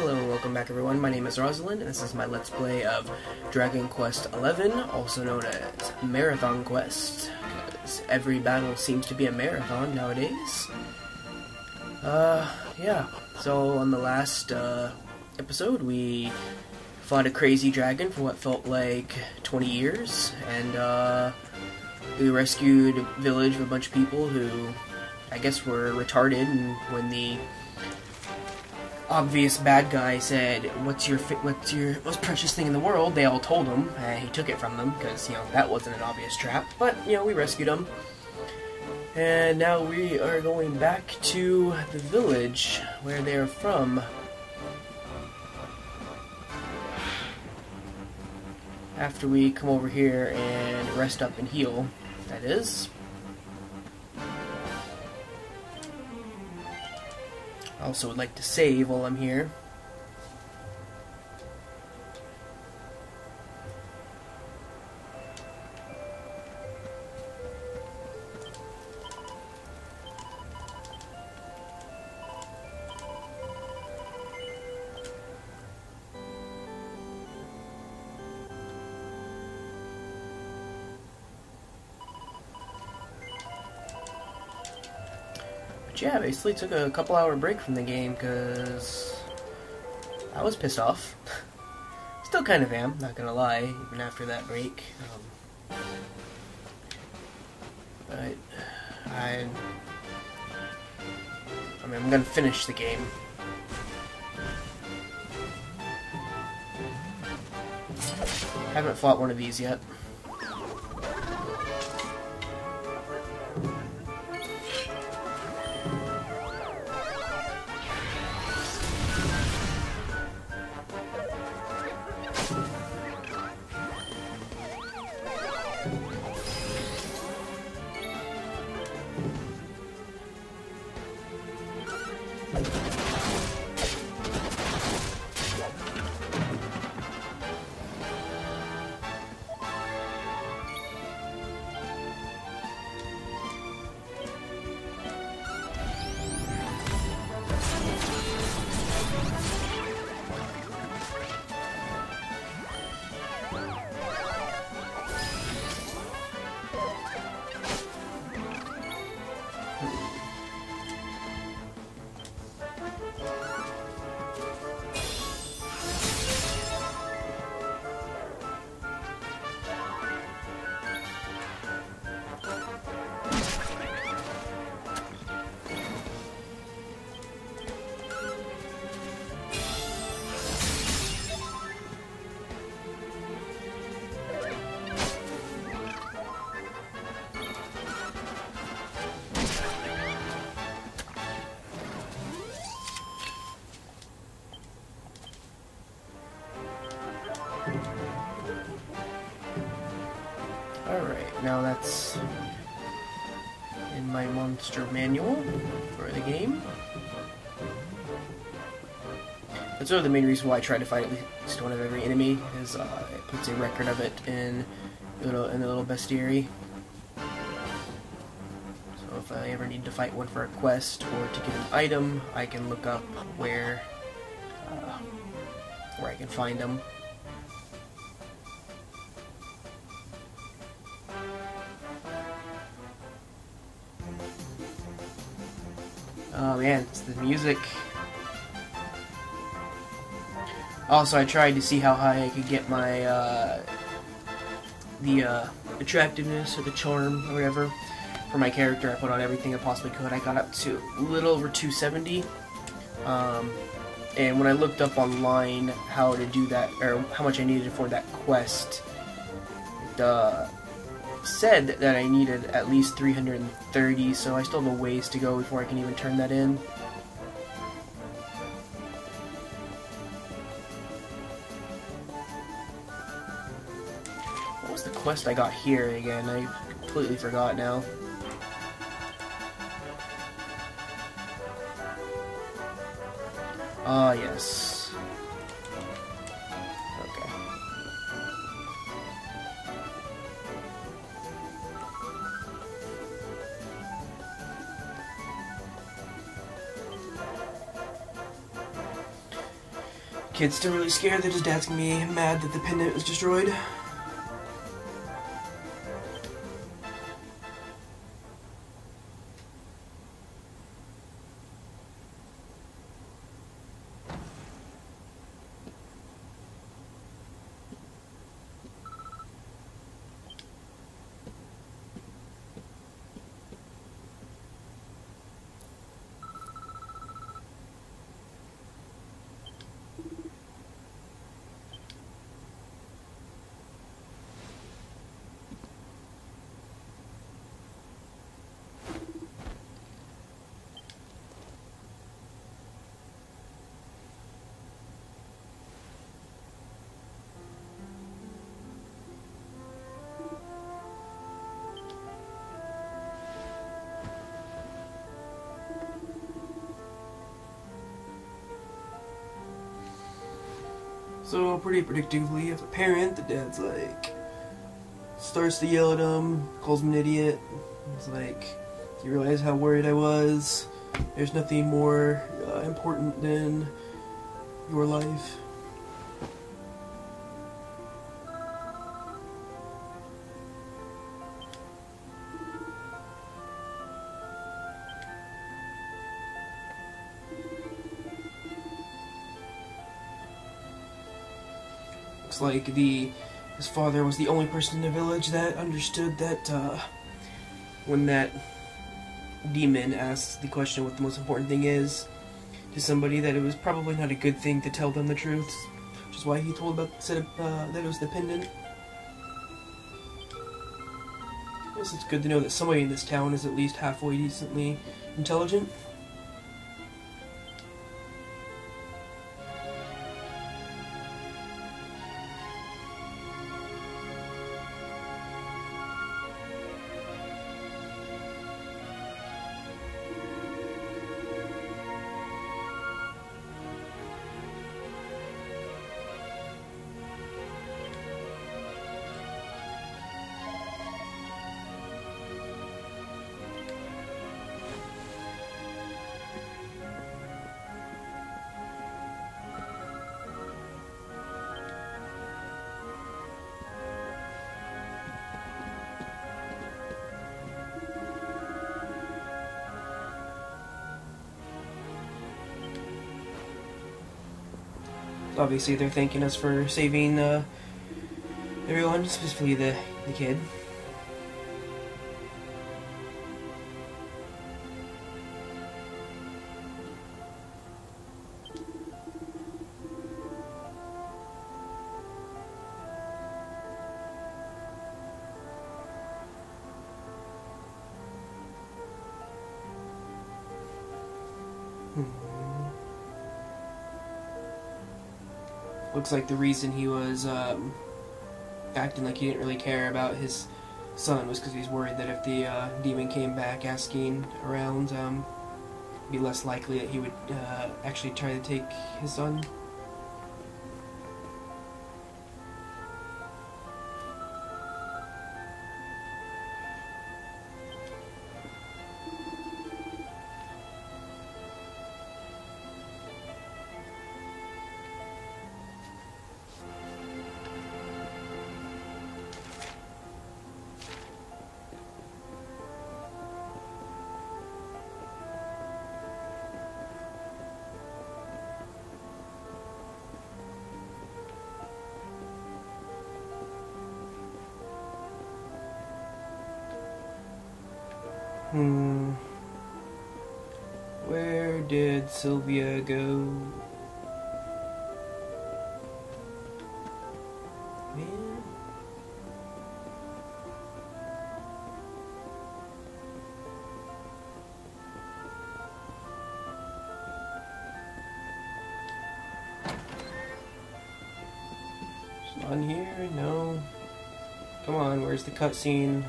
Hello and welcome back everyone, my name is Rosalind and this is my Let's Play of Dragon Quest XI, also known as Marathon Quest, because every battle seems to be a marathon nowadays. Yeah, so on the last episode we fought a crazy dragon for what felt like 20 years, and we rescued a village of a bunch of people who I guess were retarded, and when the obvious bad guy said, what's your most precious thing in the world, they all told him, and he took it from them, because, you know, that wasn't an obvious trap, but, you know, we rescued him. And now we are going back to the village where they're from. After we come over here and rest up and heal, that is. I also would like to save while I'm here. Yeah, basically took a couple hour break from the game because I was pissed off. Still kind of am, not gonna lie, even after that break. But I mean, I'm gonna finish the game. Haven't fought one of these yet. Alright, now that's in my monster manual for the game. That's sort of the main reason why I try to fight at least one of every enemy, is it puts a record of it in the little bestiary. So if I ever need to fight one for a quest or to get an item, I can look up where I can find them. Oh man, it's the music. Also, I tried to see how high I could get my the attractiveness or the charm or whatever for my character. I put on everything I possibly could. I got up to a little over 270. And when I looked up online how to do that, or how much I needed for that quest, it said that I needed at least 330, so I still have a ways to go before I can even turn that in. What was the quest I got here again? I completely forgot now. Ah, yes. Okay. Kid's still really scared that his dad's gonna be mad that the pendant was destroyed. So, pretty predictably, as a parent, the dad's like, starts to yell at him, calls him an idiot. He's like, do you realize how worried I was? There's nothing more important than your life. Like his father was the only person in the village that understood that when that demon asked the question what the most important thing is to somebody, that it was probably not a good thing to tell them the truth, which is why he said that it was the pendant. I guess it's good to know that somebody in this town is at least halfway decently intelligent. Obviously, they're thanking us for saving everyone, specifically the kid. Looks like the reason he was acting like he didn't really care about his son was because he's worried that if the demon came back asking around, it'd be less likely that he would actually try to take his son. Where did Sylvia go? Man. She's not in here? No. Come on, where's the cutscene?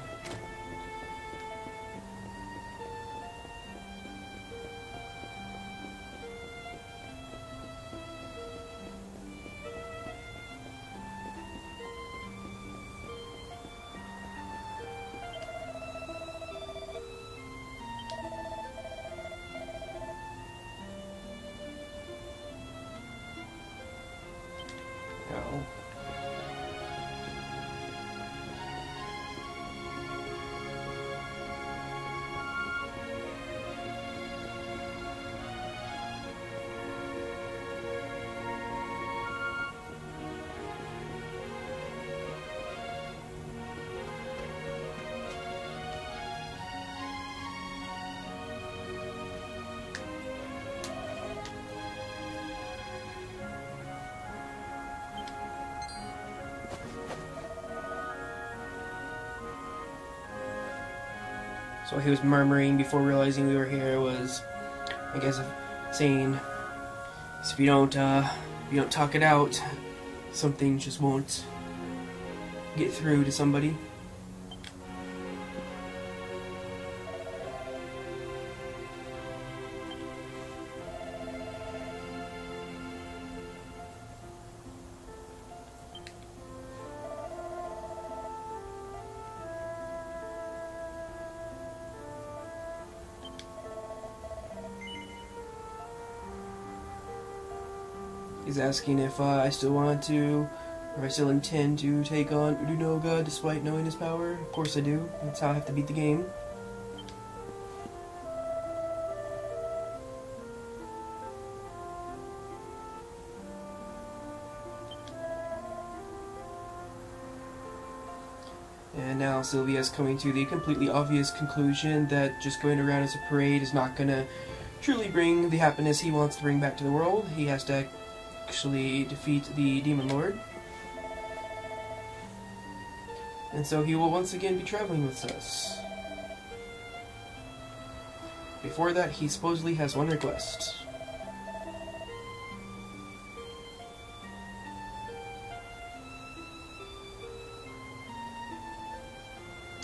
So he was murmuring before realizing we were here was, I guess, saying, if you don't talk it out, something just won't get through to somebody. He's asking if I still want to, or I still intend to take on Urunoga despite knowing his power. Of course I do. That's how I have to beat the game. And now Sylvia's coming to the completely obvious conclusion that just going around as a parade is not gonna truly bring the happiness he wants to bring back to the world. He has to actually defeat the Demon Lord. And so he will once again be traveling with us. Before that, he supposedly has one request.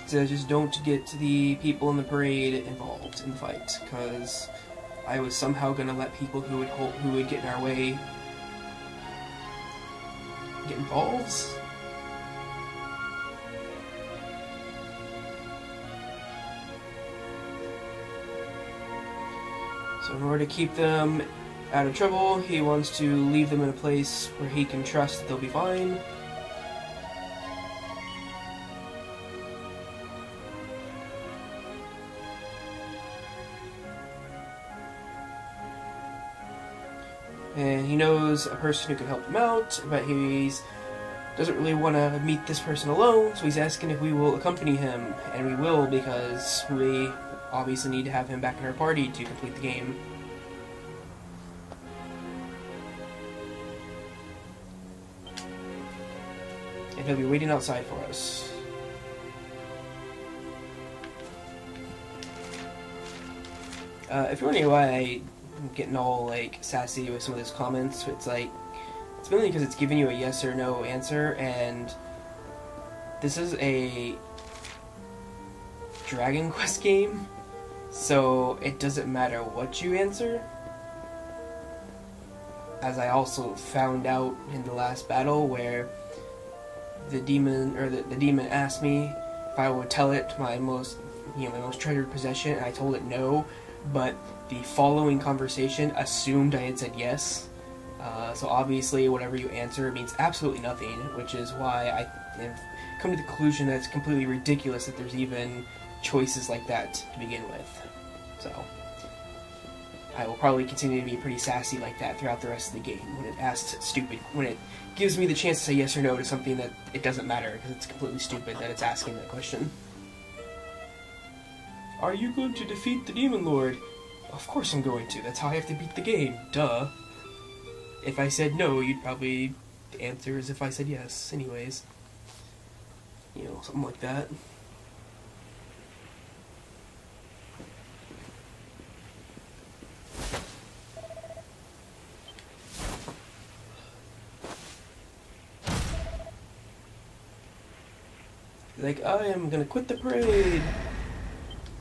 So just don't get the people in the parade involved in the fight, because I was somehow going to let people who would get in our way get involved. So in order to keep them out of trouble, he wants to leave them in a place where he can trust that they'll be fine. And he knows a person who can help him out, but he doesn't really want to meet this person alone, so he's asking if we will accompany him, and we will, because we obviously need to have him back in our party to complete the game. And he'll be waiting outside for us. If you're wondering why I'm getting all like sassy with some of those comments, it's mainly because it's giving you a yes or no answer, and this is a Dragon Quest game, so it doesn't matter what you answer. As I also found out in the last battle, where the demon asked me if I would tell it my most treasured possession, and I told it no, but the following conversation assumed I had said yes. So obviously whatever you answer means absolutely nothing, which is why I have come to the conclusion that it's completely ridiculous that there's even choices like that to begin with. So I will probably continue to be pretty sassy like that throughout the rest of the game when it gives me the chance to say yes or no to something that it doesn't matter, because it's completely stupid that it's asking that question. Are you going to defeat the Demon Lord? Of course I'm going to. That's how I have to beat the game. Duh. If I said no, you'd probably answer as if I said yes anyways. You know, something like that. Like, I am gonna quit the parade!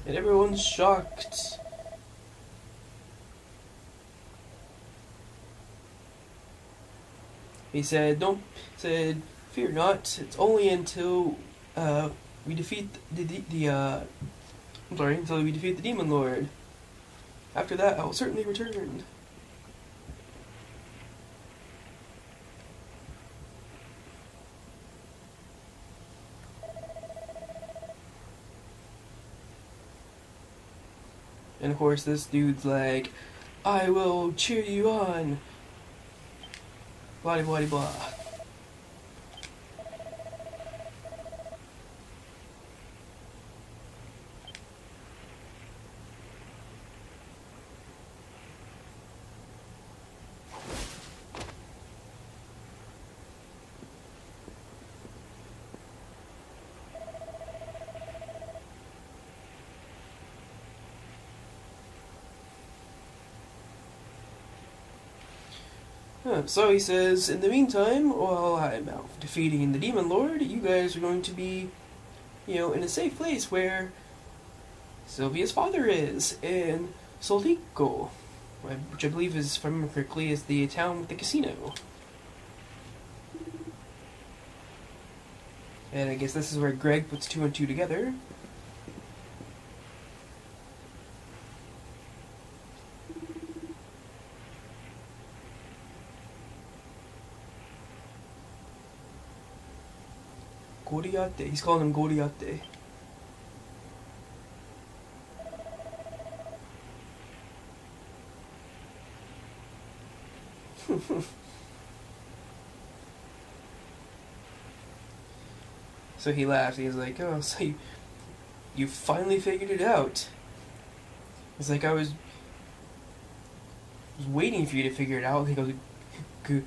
And everyone's shocked. He said, fear not, it's only until we defeat until we defeat the Demon Lord. After that, I will certainly return. And of course, this dude's like, I will cheer you on. Blah blah blah. So he says, in the meantime, while I'm out defeating the Demon Lord, you guys are going to be, you know, in a safe place where Sylvia's father is, in Soltico, which I believe is, if I remember correctly, is the town with the casino. And I guess this is where Greg puts 2 and 2 together. Goriate. He's calling him Goriate. So he laughs. He's like, "Oh, so you finally figured it out." It's like I was waiting for you to figure it out. He goes, "G."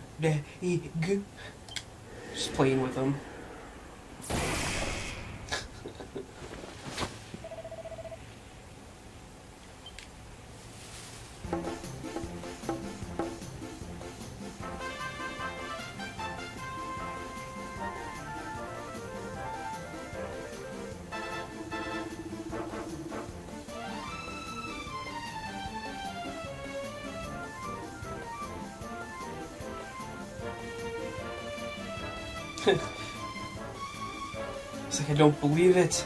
Just playing with him. It's like, I don't believe it.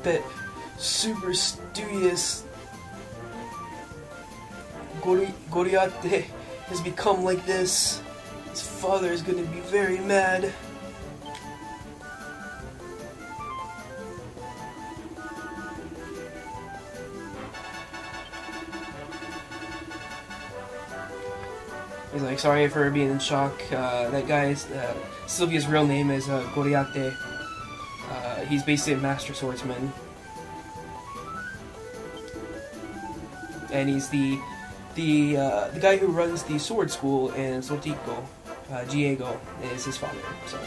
That super studious Goriate has become like this. His father is going to be very mad. He's like, sorry for being in shock. That guy's, Sylvia's real name is Goriate. He's basically a master swordsman. And he's the guy who runs the sword school in Soltico. Diego is his father, so.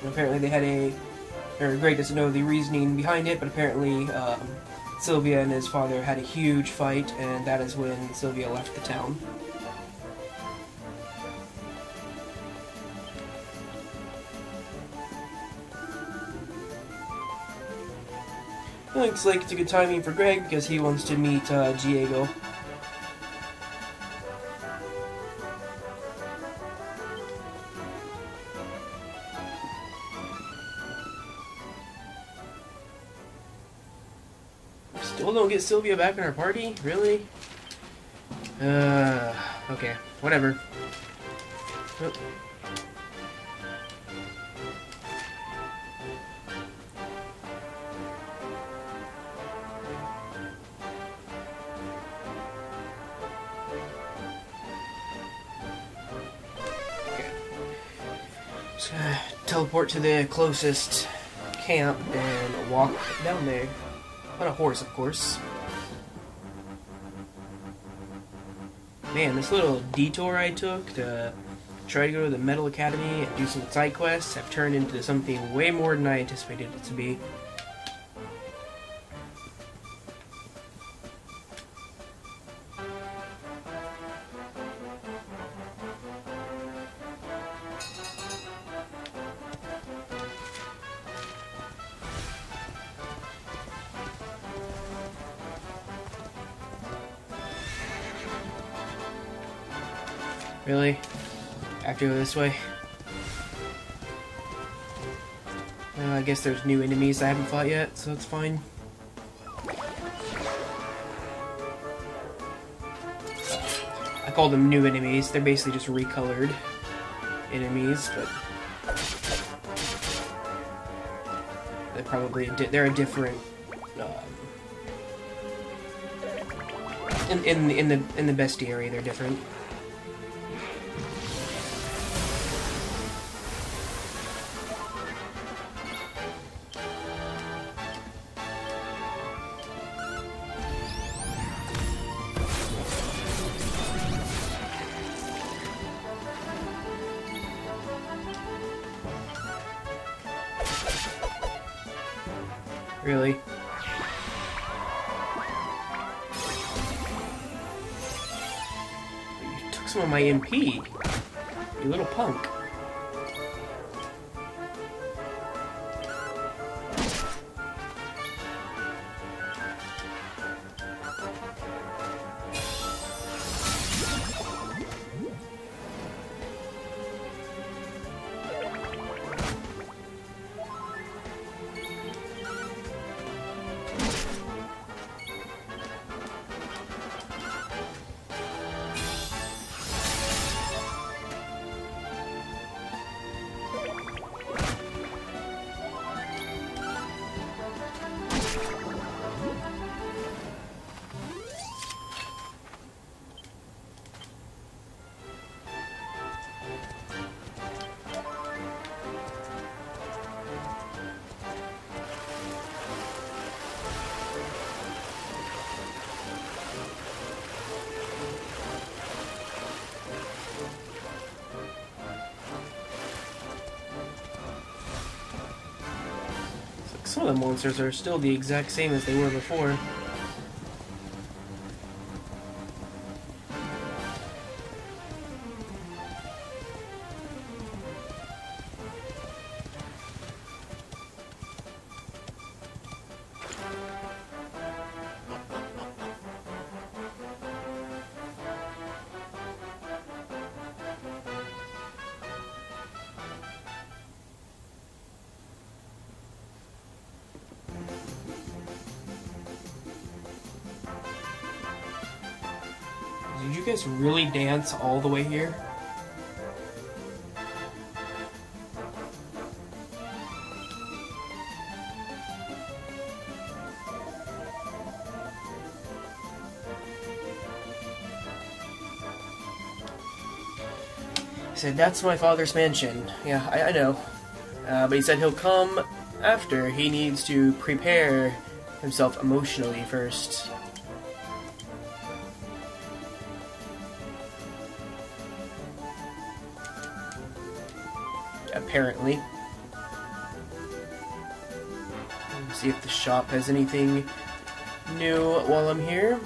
Apparently they had or Greg doesn't know the reasoning behind it, but apparently Sylvia and his father had a huge fight, and that is when Sylvia left the town. Looks like it's a good timing for Greg because he wants to meet Diego. Still don't get Sylvia back in our party? Really? Okay. Whatever. Oh. Okay. Just gonna teleport to the closest camp and walk down there. On a horse, of course. Man, this little detour I took to try to go to the Metal Academy and do some side quests have turned into something way more than I anticipated it to be. Really? I have to go this way? I guess there's new enemies I haven't fought yet, so it's fine. I call them new enemies. They're basically just recolored enemies, but they're a different in the bestiary. They're different. Really? You took some of my MP. You little punk. Some of the monsters are still the exact same as they were before. Did you guys really dance all the way here? He said, "That's my father's mansion." Yeah, I know. But he said he'll come after. He needs to prepare himself emotionally first. Apparently. Let's see if the shop has anything new while I'm here.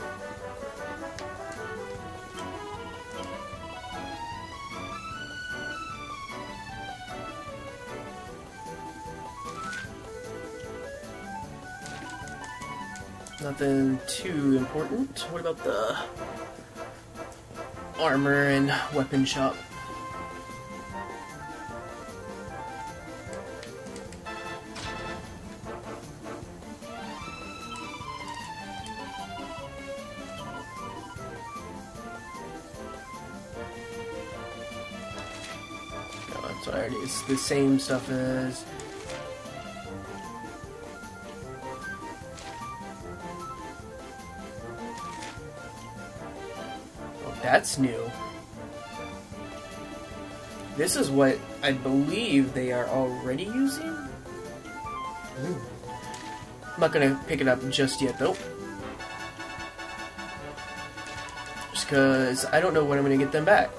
Nothing too important. What about the armor and weapon shop? Sorry, it's the same stuff as... Oh, that's new. This is what I believe they are already using? Ooh. I'm not gonna pick it up just yet, though. Just because I don't know when I'm gonna get them back.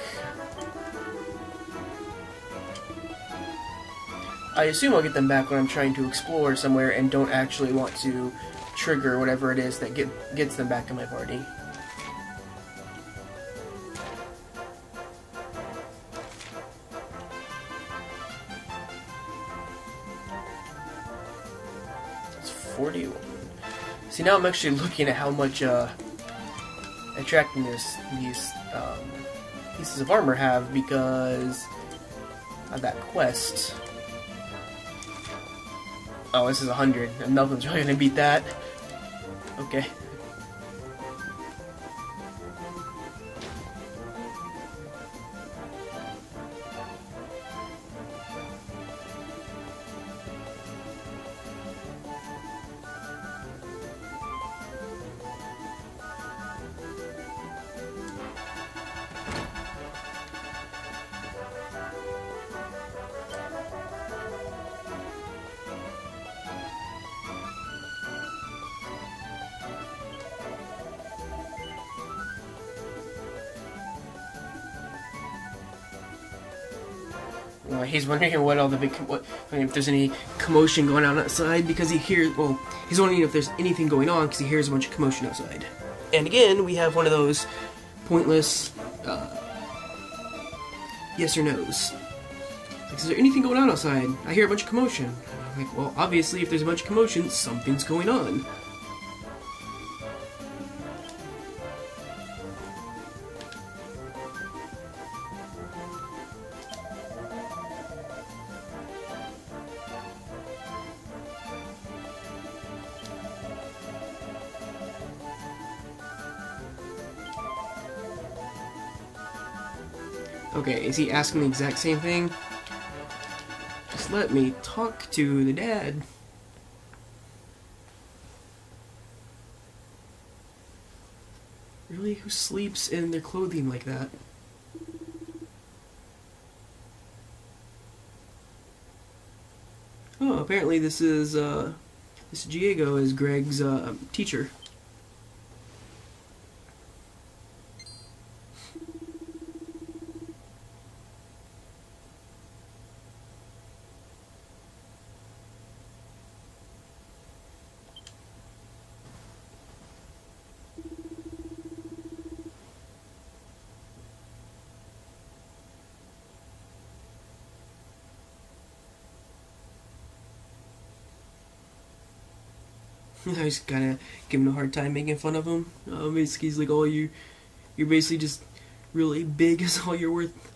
I assume I'll get them back when I'm trying to explore somewhere and don't actually want to trigger whatever it is that gets them back in my party. It's 41. See, now I'm actually looking at how much attractiveness these pieces of armor have because of that quest. Oh, this is 100, and nothing's really gonna beat that. Okay. he's wondering what all the if there's any commotion going on outside because he hears. Well, he's wondering if there's anything going on because he hears a bunch of commotion outside. And again, we have one of those pointless yes or no's. Like, is there anything going on outside? I hear a bunch of commotion. I'm like, well, obviously, if there's a bunch of commotion, something's going on. Okay, is he asking the exact same thing? Just let me talk to the dad. Really? Who sleeps in their clothing like that? Oh, apparently this is, this Diego is Greg's, teacher. I was kind of giving him a hard time, making fun of him. Basically, he's like, "Oh, you're basically just really big is all you're worth."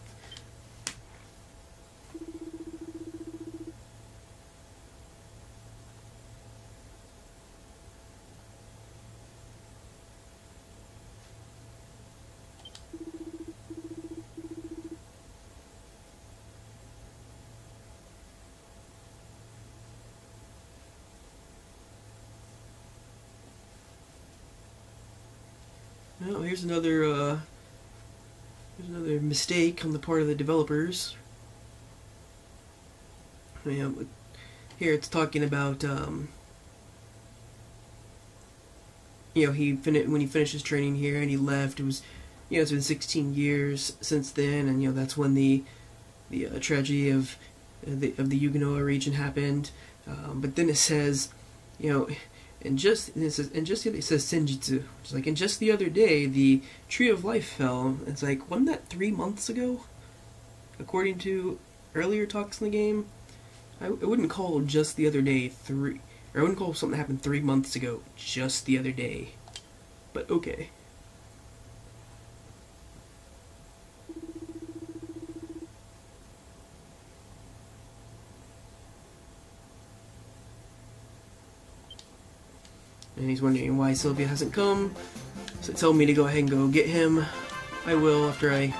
Well, here's another mistake on the part of the developers. Yeah, here it's talking about you know, when he finished his training here and he left. It was, you know, it's been 16 years since then, and you know that's when the tragedy of the Huguenot region happened. But then it says, you know. It says Senjutsu, which is like, and just the other day, the Tree of Life fell. It's like, wasn't that 3 months ago? According to earlier talks in the game, I wouldn't call just the other day I wouldn't call something that happened 3 months ago just the other day. But okay. And he's wondering why Sylvia hasn't come. So tell me to go ahead and go get him. I will after I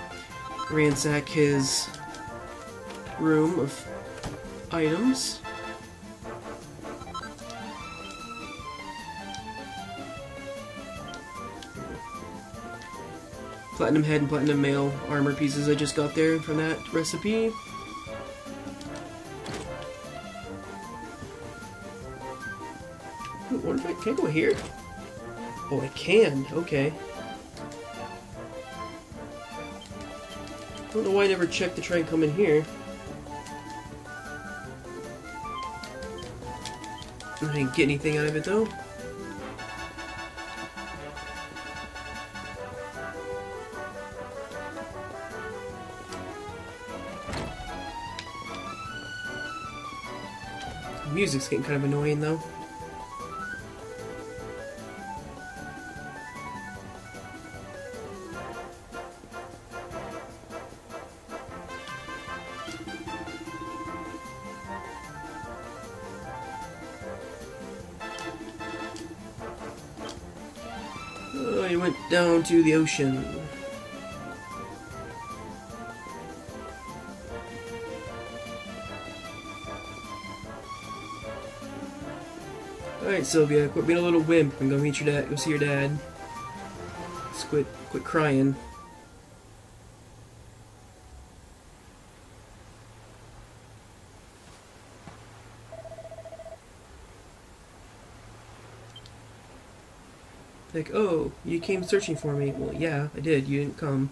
ransack his room of items. Platinum head and platinum mail armor pieces I just got there from that recipe. What if can I go here? Oh, I can. Okay. I don't know why I never checked to try and come in here. I didn't get anything out of it though. The music's getting kind of annoying though. I went down to the ocean. Alright, Sylvia, quit being a little wimp and go meet your dad. Go see your dad. Just quit crying. Like, oh, you came searching for me. Well, yeah, I did. You didn't come.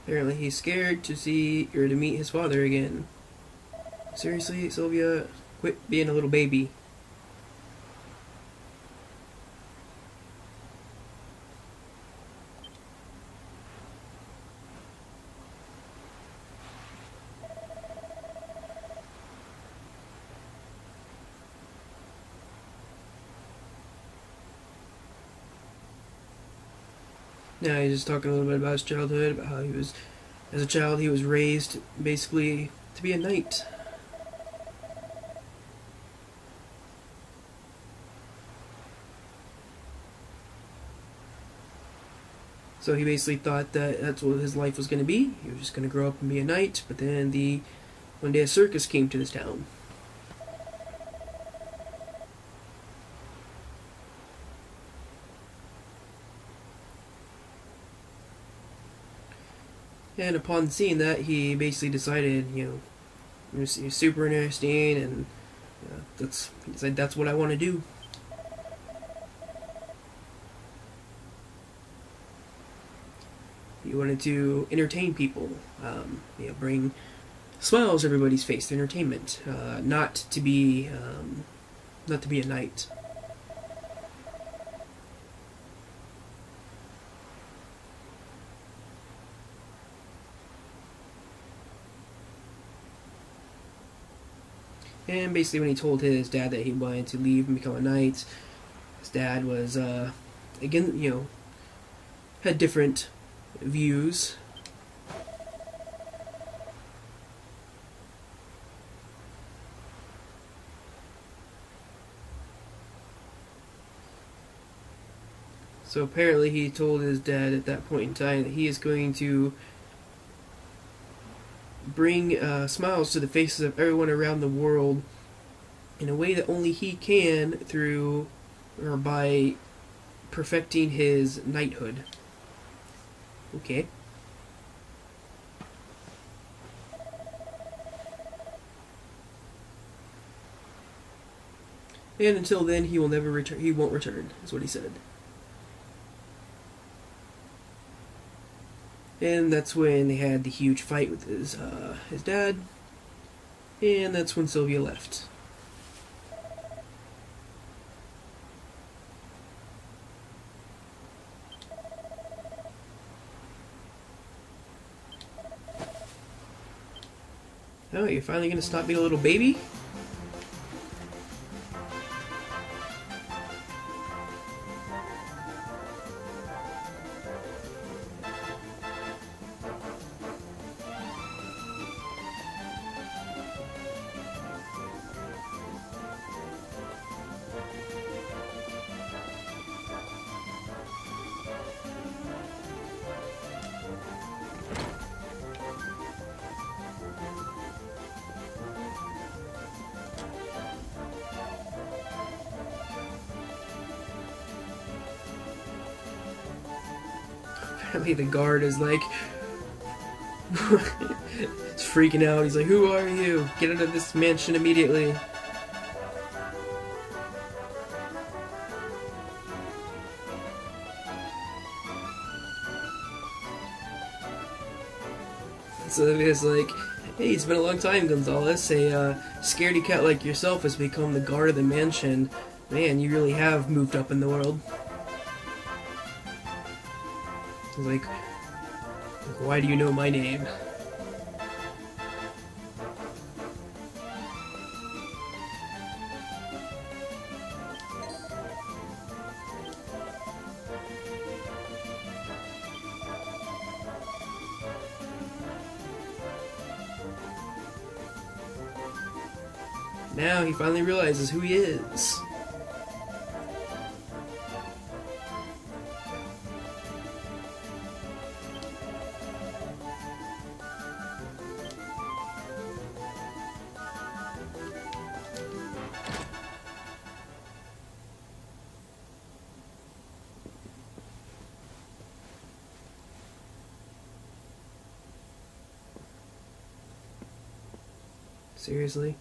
Apparently he's scared to see or to meet his father again. Seriously, Sylvia, quit being a little baby. Now he's just talking a little bit about his childhood, about how he was, as a child, he was raised basically to be a knight. So he basically thought that that's what his life was going to be. He was just going to grow up and be a knight, but then one day a circus came to this town. And upon seeing that, he basically decided, it was super interesting, and he decided that's what I want to do. He wanted to entertain people, bring smiles to everybody's face through entertainment, not to be a knight. And basically when he told his dad that he wanted to leave and become a knight, his dad was, again, had different views. So apparently he told his dad at that point in time that he is going to bring smiles to the faces of everyone around the world in a way that only he can through or by perfecting his knighthood. Okay. And until then, he will never return. He won't return, is what he said. And that's when they had the huge fight with his dad, and that's when Sylvia left. Oh, you're finally gonna stop being a little baby? Apparently the guard is like it's freaking out. He's like, "Who are you? Get out of this mansion immediately." So it's like, "Hey, it's been a long time, Gonzalez. A scaredy cat like yourself has become the guard of the mansion. Man, you really have moved up in the world." He's like, "Why do you know my name?" Now he finally realizes who he is. Seriously?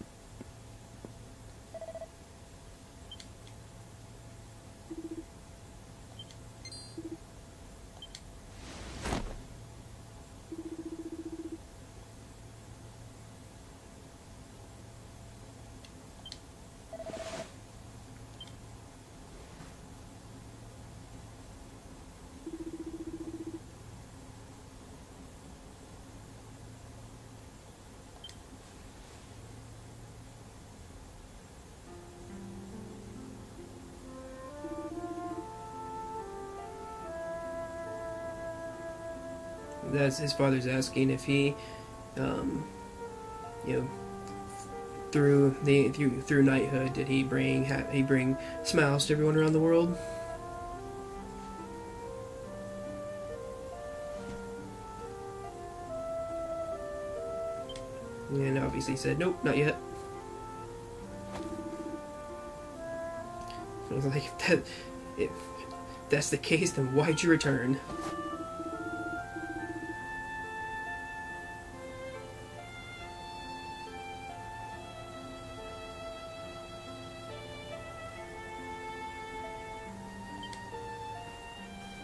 that's his father's asking if he, through knighthood, did he bring smiles to everyone around the world? And obviously said, nope, not yet. I was like, if that's the case, then why'd you return?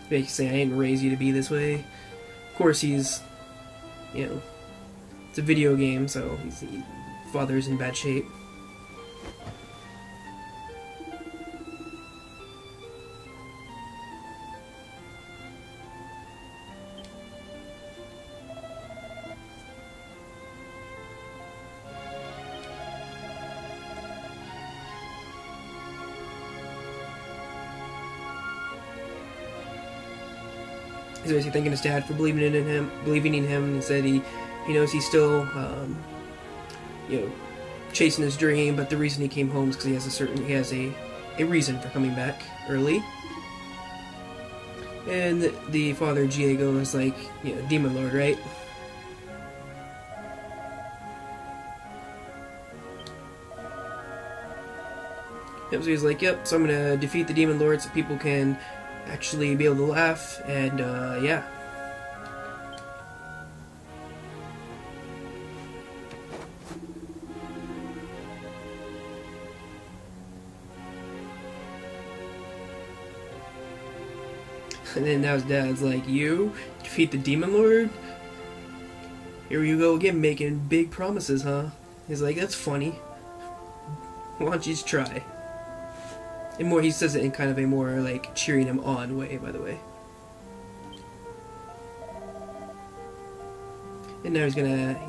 Basically, I didn't raise you to be this way. Of course, he's, it's a video game, so his father's in bad shape. He's basically thanking his dad for believing in him. He said he knows he's still, chasing his dream, but the reason he came home is because he has a reason for coming back early. And the father, Diego, is like, Demon Lord, right? Yep, so he's like, yep, so I'm gonna defeat the Demon Lord so people can actually be able to laugh, and yeah. And then now his dad's like, you defeat the Demon Lord? Here you go again, making big promises, huh? He's like, that's funny. Why don't you just try? And he says it in kind of a more, like, cheering him on way, by the way. And now he's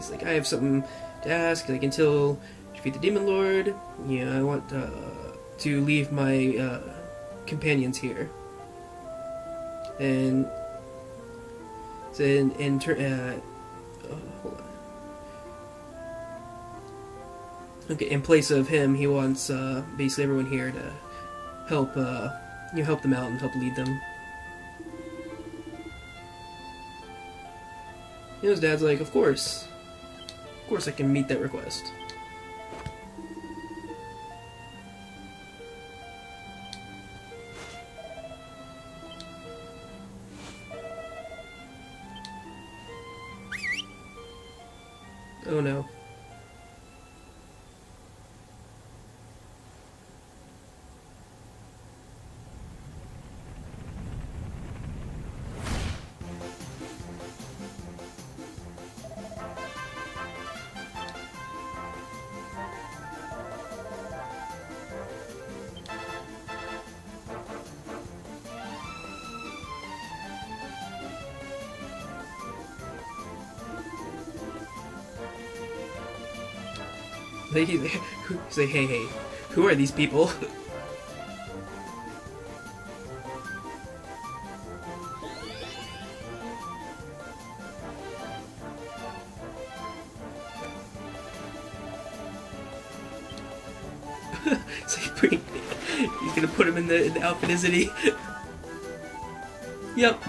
like, I have something to ask, like, until you defeat the Demon Lord, I want to leave my companions here. And so hold on. Okay, in place of him, he wants basically everyone here to help help them out and help lead them. His dad's like, of course I can meet that request. Oh no. He's like, hey, who are these people? So he's gonna put him in the outfit, isn't he? Yep.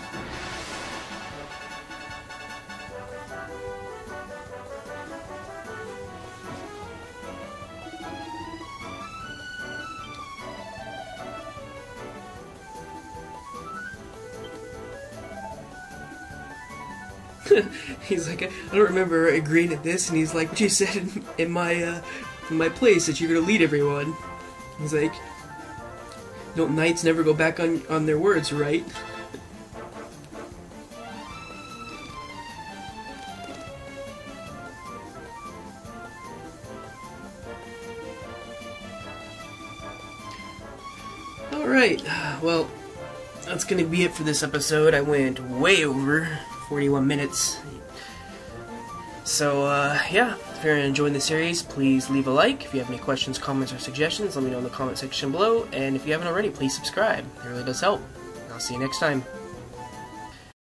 He's like, I don't remember agreeing to this, and he's like, but you said in my place that you're gonna lead everyone. He's like, don't knights never go back on their words, right? Alright, well, that's gonna be it for this episode. I went way over 41 minutes. So, yeah, if you're enjoying the series, please leave a like. If you have any questions, comments, or suggestions, let me know in the comment section below. And if you haven't already, please subscribe. It really does help. I'll see you next time.